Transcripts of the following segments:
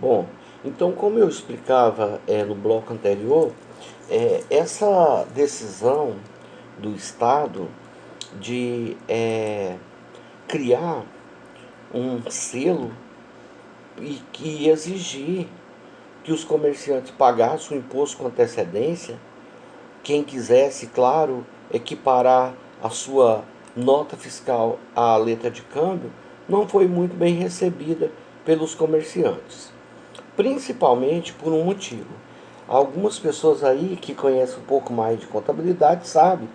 Bom, então como eu explicava no bloco anterior, essa decisão do Estado de criar um selo e que exigir que os comerciantes pagassem o imposto com antecedência, quem quisesse, claro, equiparar a sua nota fiscal à letra de câmbio, não foi muito bem recebida pelos comerciantes. Principalmente por um motivo. Algumas pessoas aí que conhecem um pouco mais de contabilidade sabem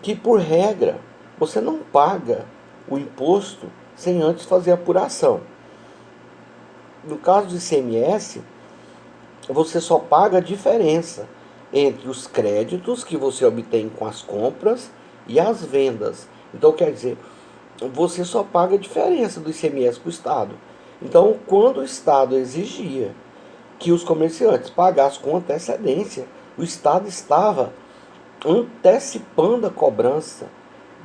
que, por regra, você não paga o imposto sem antes fazer a apuração. No caso do ICMS, você só paga a diferença entre os créditos que você obtém com as compras e as vendas. Então, quer dizer, você só paga a diferença do ICMS para o Estado. Então, quando o Estado exigia que os comerciantes pagassem com antecedência, o Estado estava antecipando a cobrança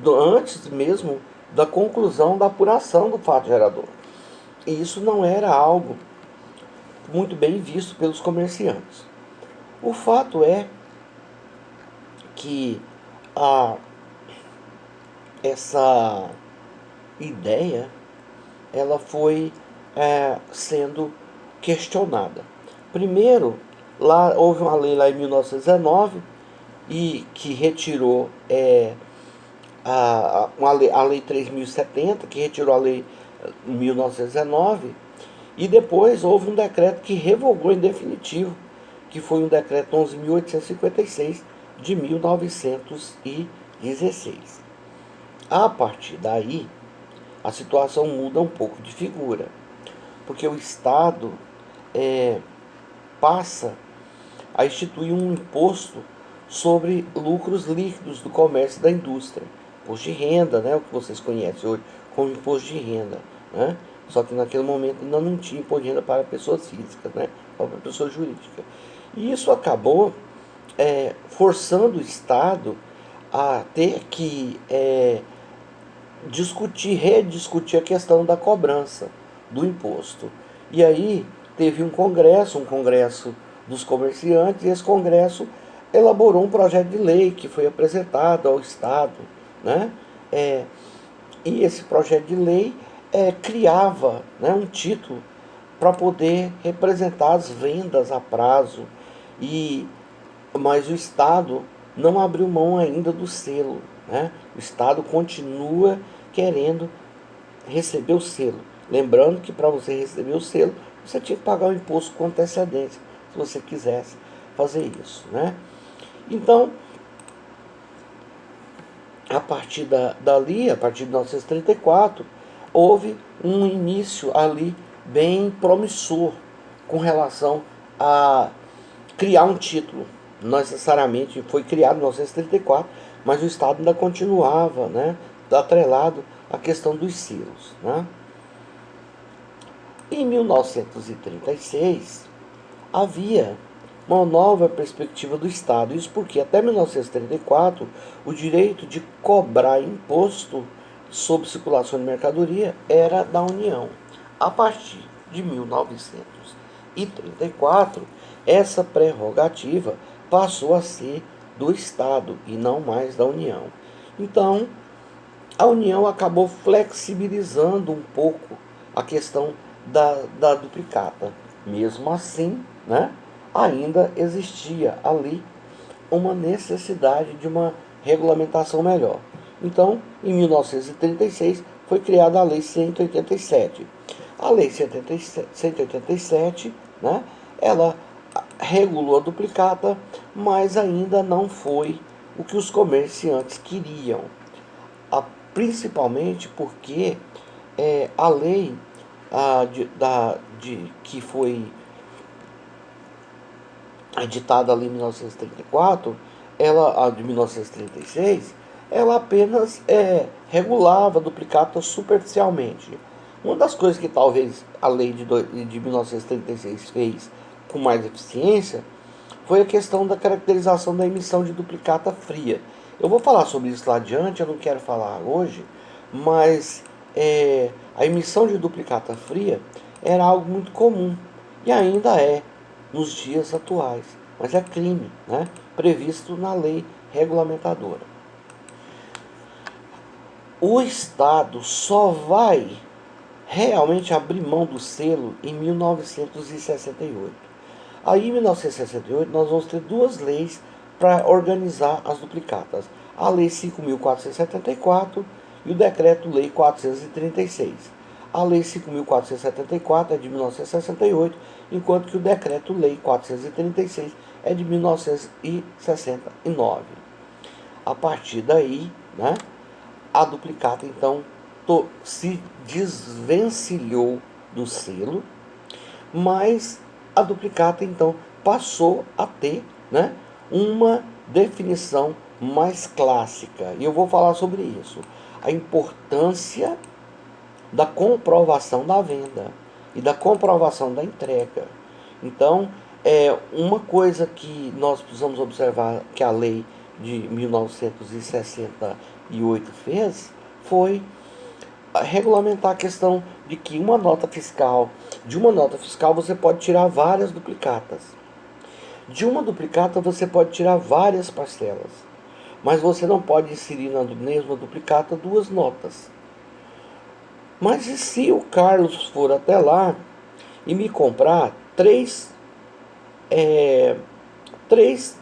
antes mesmo da conclusão da apuração do fato gerador. E isso não era algo muito bem visto pelos comerciantes. O fato é que a, essa ideia ela foi sendo questionada. Primeiro, lá houve uma lei lá em 1919 e que retirou a lei 3.070, que retirou a lei 1919, e depois houve um decreto que revogou em definitivo, que foi um decreto 11.856 de 1916. A partir daí, a situação muda um pouco de figura, porque o Estado passa a instituir um imposto sobre lucros líquidos do comércio e da indústria. Imposto de renda, né, o que vocês conhecem hoje como imposto de renda. Né? Só que naquele momento ainda não tinha imposto de renda para pessoas físicas, né, para pessoa jurídica. E isso acabou forçando o Estado a ter que rediscutir a questão da cobrança do imposto. E aí teve um congresso dos comerciantes, e esse congresso elaborou um projeto de lei que foi apresentado ao Estado, né? E esse projeto de lei criava, né, um título para poder representar as vendas a prazo, mas o Estado não abriu mão ainda do selo. Né? O Estado continua querendo receber o selo. Lembrando que para você receber o selo, você tinha que pagar o imposto com antecedência, se você quisesse fazer isso. Né? Então, a partir dali, a partir de 1934, houve um início ali bem promissor com relação a criar um título. Não necessariamente foi criado em 1934, mas o Estado ainda continuava, né, atrelado à questão dos selos. Né? Em 1936, havia uma nova perspectiva do Estado. Isso porque até 1934 o direito de cobrar imposto sobre circulação de mercadoria era da União. A partir de 1934, essa prerrogativa passou a ser do Estado e não mais da União. Então, a União acabou flexibilizando um pouco a questão da duplicata. Mesmo assim, né, ainda existia ali uma necessidade de uma regulamentação melhor. Então, em 1936, foi criada a Lei 187. A Lei 187, né, ela regulou a duplicata, mas ainda não foi o que os comerciantes queriam. Principalmente porque a lei que foi editada ali em 1934, a de 1936, ela apenas regulava a duplicata superficialmente. Uma das coisas que talvez a lei de 1936 fez com mais eficiência foi a questão da caracterização da emissão de duplicata fria. Eu vou falar sobre isso lá adiante, eu não quero falar hoje, mas a emissão de duplicata fria era algo muito comum e ainda é nos dias atuais, mas é crime, né? Previsto na lei regulamentadora. O Estado só vai realmente abrir mão do selo em 1968. Aí, em 1968, nós vamos ter duas leis para organizar as duplicatas. A Lei 5.474 e o Decreto-Lei 436. A Lei 5.474 é de 1968, enquanto que o Decreto-Lei 436 é de 1969. A partir daí, né, a duplicata, então, se desvencilhou do selo, mas a duplicata, então, passou a ter, né, uma definição mais clássica. E eu vou falar sobre isso. A importância da comprovação da venda e da comprovação da entrega. Então, uma coisa que nós precisamos observar que a lei de 1968 fez foi regulamentar a questão de que de uma nota fiscal você pode tirar várias duplicatas. De uma duplicata você pode tirar várias parcelas, mas você não pode inserir na mesma duplicata duas notas. Mas e se o Carlos for até lá e me comprar três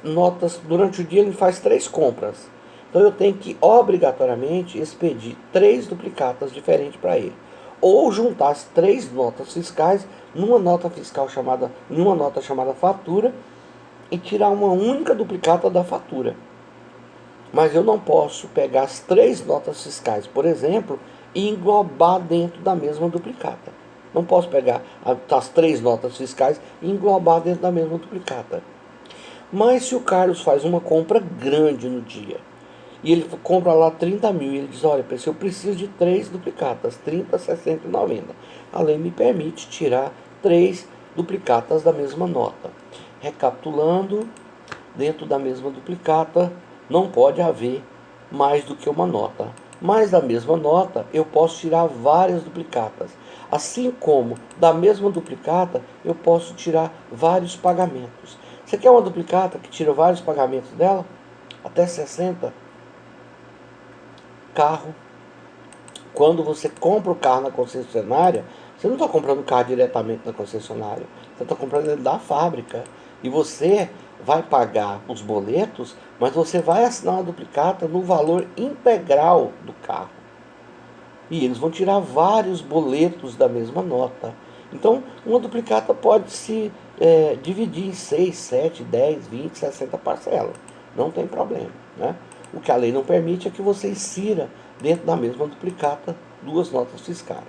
notas durante o dia? Ele faz 3 compras. Então eu tenho que obrigatoriamente expedir 3 duplicatas diferentes para ele. Ou juntar as 3 notas fiscais numa nota chamada fatura e tirar uma única duplicata da fatura. Mas eu não posso pegar as 3 notas fiscais, por exemplo, e englobar dentro da mesma duplicata. Não posso pegar as 3 notas fiscais e englobar dentro da mesma duplicata. Mas se o Carlos faz uma compra grande no dia, e ele compra lá 30 mil, e ele diz: olha, eu preciso de 3 duplicatas, 30, 60 e 90. A lei me permite tirar 3 duplicatas da mesma nota. Recapitulando, dentro da mesma duplicata não pode haver mais do que uma nota. Mas da mesma nota eu posso tirar várias duplicatas. Assim como da mesma duplicata eu posso tirar vários pagamentos. Você quer uma duplicata que tira vários pagamentos dela? Até 60? Carro. Quando você compra o carro na concessionária, você não está comprando o carro diretamente na concessionária. Você está comprando ele da fábrica. E você vai pagar os boletos, mas você vai assinar uma duplicata no valor integral do carro. E eles vão tirar vários boletos da mesma nota. Então, uma duplicata pode se dividir em 6, 7, 10, 20, 60 parcelas. Não tem problema, né? O que a lei não permite é que você insira dentro da mesma duplicata 2 notas fiscais.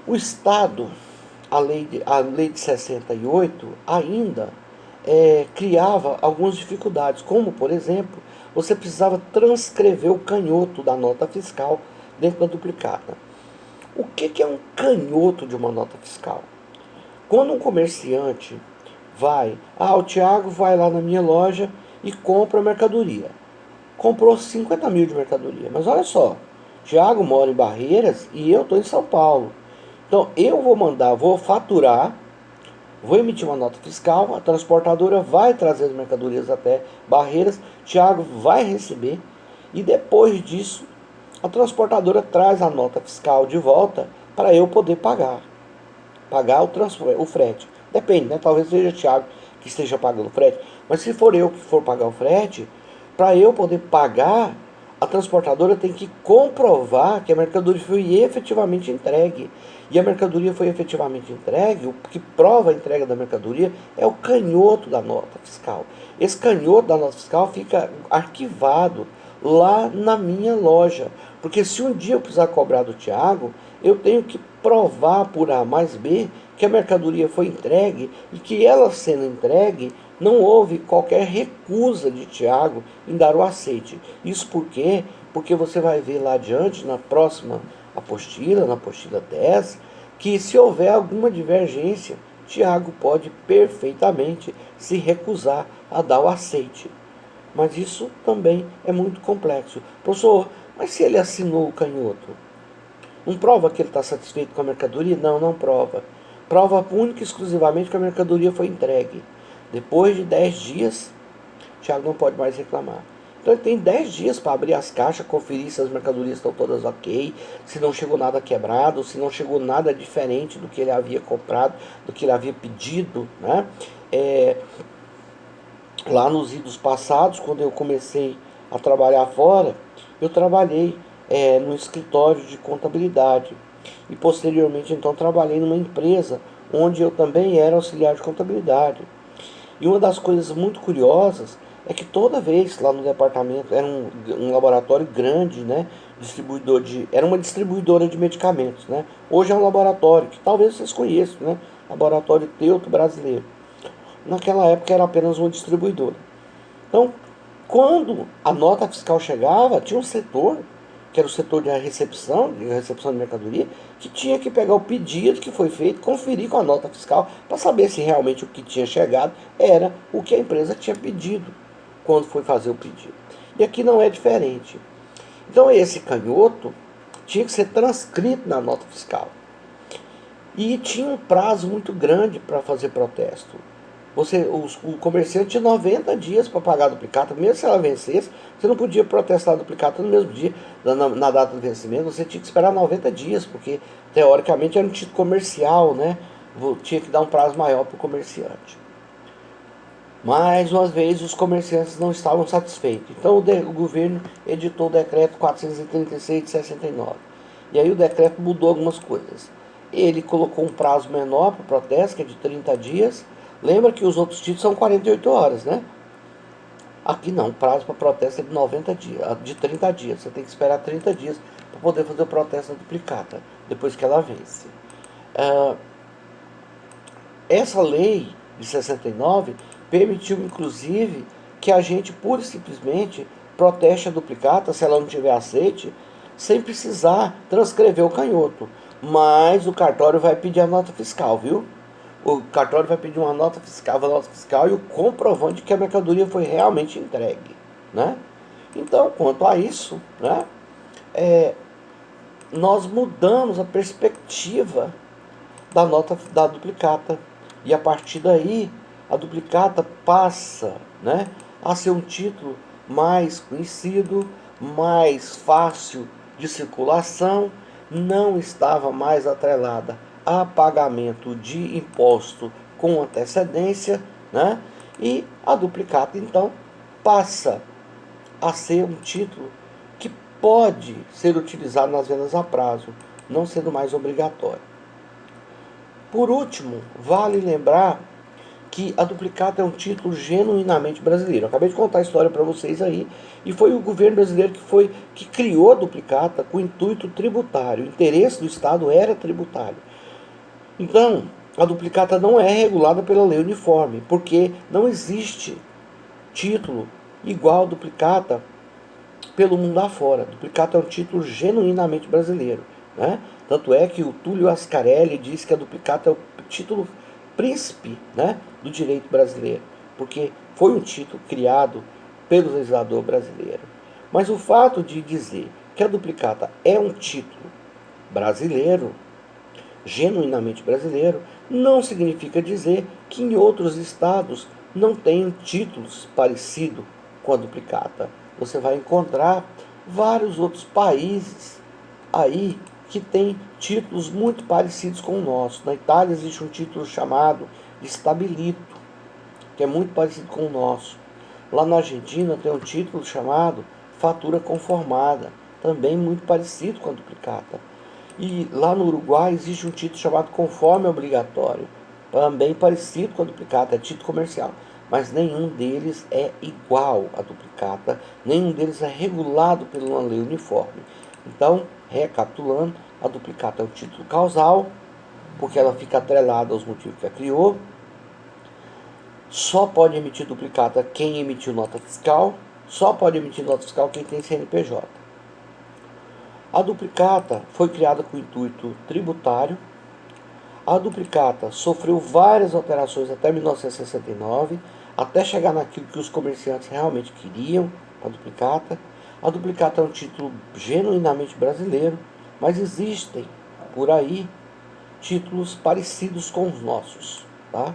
O Estado, a lei de 68, ainda criava algumas dificuldades, como, por exemplo, você precisava transcrever o canhoto da nota fiscal dentro da duplicata. O que é um canhoto de uma nota fiscal? Quando um comerciante o Thiago vai lá na minha loja e compra mercadoria. Comprou 50 mil de mercadoria, mas olha só, Thiago mora em Barreiras e eu estou em São Paulo. Então eu vou faturar, vou emitir uma nota fiscal, a transportadora vai trazer as mercadorias até Barreiras, Thiago vai receber e depois disso a transportadora traz a nota fiscal de volta para eu poder pagar o frete. Depende, né? Talvez seja o Thiago que esteja pagando o frete, mas se for eu que for pagar o frete, para eu poder pagar, a transportadora tem que comprovar que a mercadoria foi efetivamente entregue. E a mercadoria foi efetivamente entregue, o que prova a entrega da mercadoria é o canhoto da nota fiscal. Esse canhoto da nota fiscal fica arquivado lá na minha loja. Porque se um dia eu precisar cobrar do Thiago, eu tenho que provar por A mais B que a mercadoria foi entregue e que ela sendo entregue, não houve qualquer recusa de Thiago em dar o aceite. Isso por quê? Porque você vai ver lá adiante, na próxima apostila, na apostila 10, que se houver alguma divergência, Thiago pode perfeitamente se recusar a dar o aceite. Mas isso também é muito complexo. Professor, mas se ele assinou o canhoto? Não prova que ele está satisfeito com a mercadoria? Não, não prova. Prova única e exclusivamente que a mercadoria foi entregue. Depois de 10 dias, o Thiago não pode mais reclamar. Então ele tem 10 dias para abrir as caixas, conferir se as mercadorias estão todas ok, se não chegou nada quebrado, se não chegou nada diferente do que ele havia comprado, do que ele havia pedido, né? Lá nos idos passados, quando eu comecei a trabalhar fora, eu trabalhei no escritório de contabilidade. E posteriormente, então, trabalhei numa empresa onde eu também era auxiliar de contabilidade. E uma das coisas muito curiosas é que toda vez lá no departamento, era um laboratório grande, né? Era uma distribuidora de medicamentos, né? Hoje é um laboratório que talvez vocês conheçam, né? Laboratório Teuto Brasileiro. Naquela época era apenas uma distribuidora. Então, quando a nota fiscal chegava, tinha um setor, que era o setor de recepção de mercadoria, que tinha que pegar o pedido que foi feito, conferir com a nota fiscal, para saber se realmente o que tinha chegado era o que a empresa tinha pedido, quando foi fazer o pedido. E aqui não é diferente. Então esse canhoto tinha que ser transcrito na nota fiscal. E tinha um prazo muito grande para fazer protesto. O comerciante tinha 90 dias para pagar a duplicata, mesmo se ela vencesse, você não podia protestar a duplicata no mesmo dia, na data do vencimento, você tinha que esperar 90 dias, porque teoricamente era um título comercial, né? Tinha que dar um prazo maior para o comerciante. Mais uma vez, os comerciantes não estavam satisfeitos. Então o governo editou o decreto 436 de 69. E aí o decreto mudou algumas coisas. Ele colocou um prazo menor para o protesto, que é de 30 dias. Lembra que os outros títulos são 48 horas, né? Aqui não, o prazo para protesto é de 90 dias, de 30 dias. Você tem que esperar 30 dias para poder fazer o protesto da duplicata, depois que ela vence. Essa lei de 69 permitiu, inclusive, que a gente, pura e simplesmente, proteste a duplicata, se ela não tiver aceite, sem precisar transcrever o canhoto. Mas o cartório vai pedir a nota fiscal, viu? O cartório vai pedir uma nota fiscal e o comprovante de que a mercadoria foi realmente entregue, né? Então, quanto a isso, né, nós mudamos a perspectiva da nota da duplicata. E a partir daí, a duplicata passa, né, a ser um título mais conhecido, mais fácil de circulação, não estava mais atrelada a pagamento de imposto com antecedência, né? E a duplicata, então, passa a ser um título que pode ser utilizado nas vendas a prazo, não sendo mais obrigatório. Por último, vale lembrar que a duplicata é um título genuinamente brasileiro. Eu acabei de contar a história para vocês aí, e foi o governo brasileiro que criou a duplicata com intuito tributário. O interesse do Estado era tributário. Então, a duplicata não é regulada pela lei uniforme, porque não existe título igual a duplicata pelo mundo afora. A duplicata é um título genuinamente brasileiro, né? Tanto é que o Túlio Ascarelli diz que a duplicata é o título príncipe, né, do direito brasileiro, porque foi um título criado pelo legislador brasileiro. Mas o fato de dizer que a duplicata é um título brasileiro, genuinamente brasileiro, não significa dizer que em outros estados não tenham títulos parecidos com a duplicata. Você vai encontrar vários outros países aí que têm títulos muito parecidos com o nosso. Na Itália existe um título chamado de Stabilito, que é muito parecido com o nosso. Lá na Argentina tem um título chamado Fatura Conformada, também muito parecido com a duplicata. E lá no Uruguai existe um título chamado Conforme Obrigatório, também parecido com a duplicata, é título comercial. Mas nenhum deles é igual à duplicata, nenhum deles é regulado por uma lei uniforme. Então, recapitulando, a duplicata é um título causal, porque ela fica atrelada aos motivos que a criou. Só pode emitir duplicata quem emitiu nota fiscal, só pode emitir nota fiscal quem tem CNPJ. A duplicata foi criada com intuito tributário. A duplicata sofreu várias alterações até 1969, até chegar naquilo que os comerciantes realmente queriam, a duplicata. A duplicata é um título genuinamente brasileiro, Mas existem por aí títulos parecidos com os nossos, tá?